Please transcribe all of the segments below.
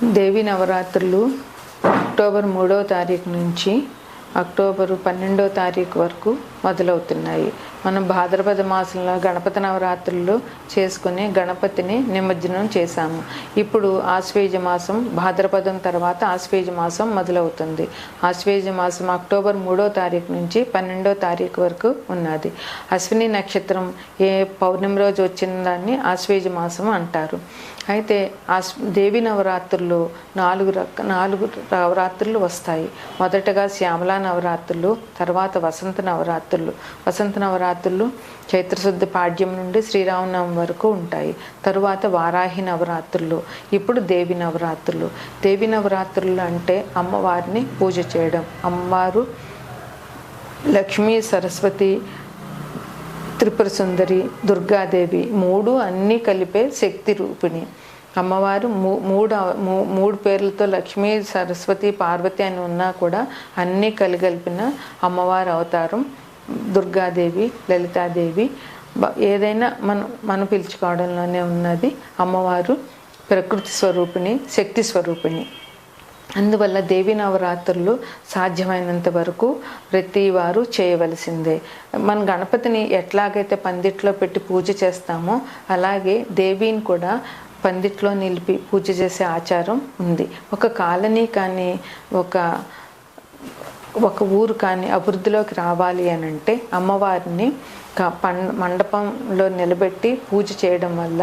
దేవి నవరాత్రులు అక్టోబర్ 3వ తారీఖు నుంచి అక్టోబర్ 12వ తారీఖు వరకు మొదలవుతున్నాయి. మనం భాద్రపద మాసంలో గణపతి నవరాత్రులు చేసుకుని గణపతిని నిమజ్జనం చేశాము. ఇప్పుడు ఆశ్వేజ మాసం, భాద్రపదం తర్వాత ఆశ్వేజ మాసం మొదలవుతుంది. ఆశ్వేజ మాసం అక్టోబర్ 3వ తారీఖు నుంచి 12వ తారీఖు వరకు ఉన్నది. అశ్విని నక్షత్రం ఏ పౌర్ణమి రోజు వచ్చిన దాన్ని ఆశ్వేజ మాసం అంటారు. అయితే దేవి నవరాత్రులు నాలుగు నవరాత్రులు వస్తాయి. మొదటగా శ్యామలా నవరాత్రులు, తర్వాత వసంత నవరాత్రులు. వసంత నవరాత్రులు చైత్రశుద్ధ పాడ్యం నుండి శ్రీరామనవమి వరకు ఉంటాయి. తరువాత వారాహి నవరాత్రులు, ఇప్పుడు దేవి నవరాత్రులు. దేవి నవరాత్రులు అంటే అమ్మవారిని పూజ చేయడం. అమ్మవారు లక్ష్మీ, సరస్వతి, త్రిపుర సుందరి, దుర్గాదేవి మూడు అన్నీ కలిపే శక్తి రూపిణి. అమ్మవారు మూడు పేర్లతో లక్ష్మీ, సరస్వతి, పార్వతి అని ఉన్నా కూడా అన్నీ కలిగిన అమ్మవారి అవతారం దుర్గాదేవి, లలితాదేవి. ఏదైనా మనం పిలుచుకోవడంలోనే ఉన్నది. అమ్మవారు ప్రకృతి స్వరూపిణి, శక్తి స్వరూపిణి. అందువల్ల దేవి నవరాత్రులు సాధ్యమైనంత వరకు ప్రతి వారు చేయవలసిందే. మన గణపతిని ఎట్లాగైతే పందిట్లో పెట్టి పూజ చేస్తామో అలాగే దేవిని కూడా పందిట్లో నిలిపి పూజ చేసే ఆచారం ఉంది. ఒక కాలనీ కానీ ఒక ఊరు కానీ అభివృద్ధిలోకి రావాలి అని అంటే అమ్మవారిని మండపంలో నిలబెట్టి పూజ చేయడం వల్ల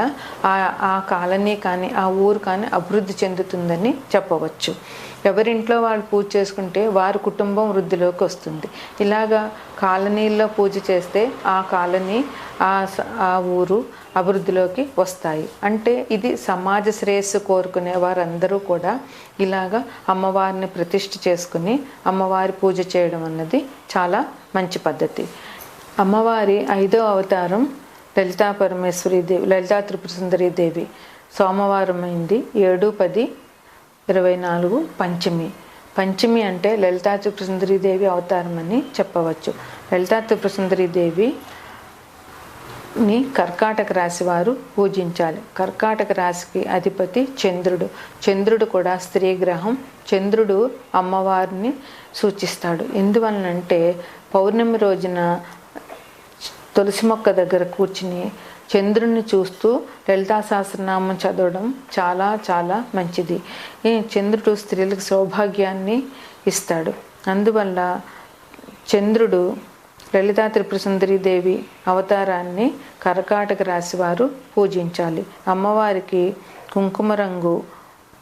ఆ కాలనీ కానీ ఆ ఊరు కానీ అభివృద్ధి చెందుతుందని చెప్పవచ్చు. ఎవరింట్లో వాళ్ళు పూజ చేసుకుంటే వారి కుటుంబం వృద్ధిలోకి వస్తుంది. ఇలాగా కాలనీల్లో పూజ చేస్తే ఆ కాలనీ, ఆ ఊరు అభివృద్ధిలోకి వస్తాయి. అంటే ఇది సమాజ శ్రేయస్సు కోరుకునే వారందరూ కూడా ఇలాగా అమ్మవారిని ప్రతిష్ఠ చేసుకుని అమ్మవారి పూజ చేయడం అన్నది చాలా మంచి పద్ధతి. అమ్మవారి 5వ అవతారం లలితా పరమేశ్వరి దేవి, లలితా త్రిపుర సుందరి దేవి. సోమవారం అయింది 7/10/24 పంచమి. పంచమి అంటే లలితా త్రిపుర సుందరి దేవి అవతారం అని చెప్పవచ్చు. లలితా త్రిపుర సుందరి దేవిని కర్కాటక రాశి వారు పూజించాలి. కర్కాటక రాశికి అధిపతి చంద్రుడు. చంద్రుడు కూడా స్త్రీ గ్రహం. చంద్రుడు అమ్మవారిని సూచిస్తాడు. ఎందువలనంటే పౌర్ణమి రోజున తులసి మొక్క దగ్గర కూర్చుని చంద్రుడిని చూస్తూ లలితా సహస్రనామం చదవడం చాలా చాలా మంచిది. ఈ చంద్రుడు స్త్రీలకు సౌభాగ్యాన్ని ఇస్తాడు. అందువల్ల చంద్రుడు లలితా త్రిపుర సుందరి దేవి అవతారాన్ని కర్కాటక రాశి వారు పూజించాలి. అమ్మవారికి కుంకుమ రంగు,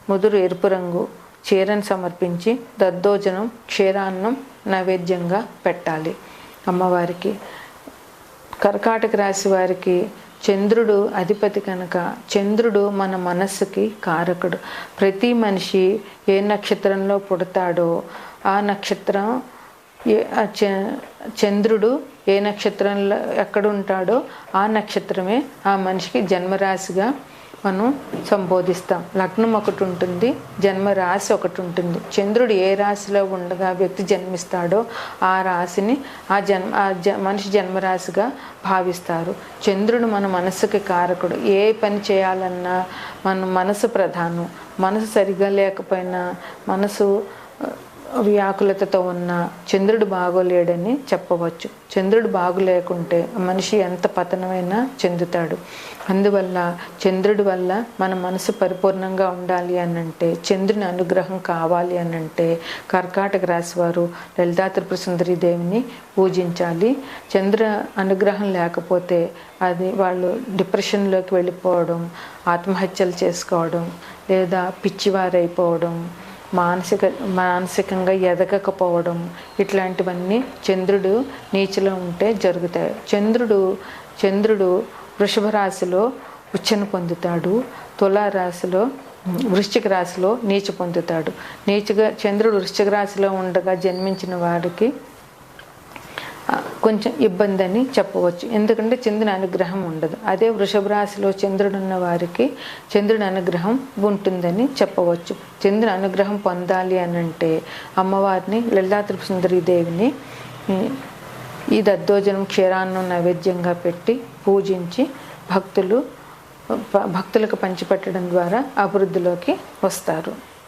ముదురు ఎరుపు రంగు చీరను సమర్పించి దద్దోజనం, క్షీరాన్నం నైవేద్యంగా పెట్టాలి అమ్మవారికి. కర్కాటక రాశి వారికి చంద్రుడు అధిపతి కనుక చంద్రుడు మన మనస్సుకి కారకుడు. ప్రతి మనిషి ఏ నక్షత్రంలో పుడతాడో ఆ నక్షత్రం, చంద్రుడు ఏ నక్షత్రంలో ఎక్కడుంటాడో ఆ నక్షత్రమే ఆ మనిషికి జన్మరాశిగా మనం సంబోధిస్తాం. లగ్నం ఒకటి ఉంటుంది, జన్మరాశి ఒకటి ఉంటుంది. చంద్రుడు ఏ రాశిలో ఉండగా వ్యక్తి జన్మిస్తాడో ఆ రాశిని మనిషి జన్మరాశిగా భావిస్తారు. చంద్రుడు మన మనస్సుకి కారకుడు. ఏ పని చేయాలన్నా మన మనసు ప్రధానం. మనసు సరిగా లేకపోయినా, మనసు వ్యాకులతతో ఉన్న చంద్రుడు బాగోలేడని చెప్పవచ్చు. చంద్రుడు బాగులేకుంటే మనిషి ఎంత పతనమైనా చెందుతాడు. అందువల్ల చంద్రుడి వల్ల మన మనసు పరిపూర్ణంగా ఉండాలి అనంటే, చంద్రుని అనుగ్రహం కావాలి అనంటే కర్కాటక రాశి వారు లలితా త్రిపుర సుందరి దేవిని పూజించాలి. చంద్ర అనుగ్రహం లేకపోతే అది వాళ్ళు డిప్రెషన్లోకి వెళ్ళిపోవడం, ఆత్మహత్యలు చేసుకోవడం, లేదా పిచ్చివారైపోవడం, మానసికంగా ఎదగకపోవడం, ఇట్లాంటివన్నీ చంద్రుడు నీచలో ఉంటే జరుగుతాయి. చంద్రుడు వృషభ రాశిలో ఉచ్చను పొందుతాడు. వృశ్చిక రాశిలో నీచ పొందుతాడు. చంద్రుడు వృశ్చిక రాశిలో ఉండగా జన్మించిన వారికి కొంచెం ఇబ్బంది అని చెప్పవచ్చు. ఎందుకంటే చంద్రుని అనుగ్రహం ఉండదు. అదే వృషభ రాశిలో చంద్రుడు ఉన్న వారికి చంద్రుని అనుగ్రహం ఉంటుందని చెప్పవచ్చు. చంద్రుని అనుగ్రహం పొందాలి అనంటే అమ్మవారిని, లలితా త్రిపుర సుందరి దేవిని ఈ దద్దోజనం, క్షీరాన్నం నైవేద్యంగా పెట్టి పూజించి భక్తులు భక్తులకు పంచిపెట్టడం ద్వారా అభివృద్ధిలోకి వస్తారు.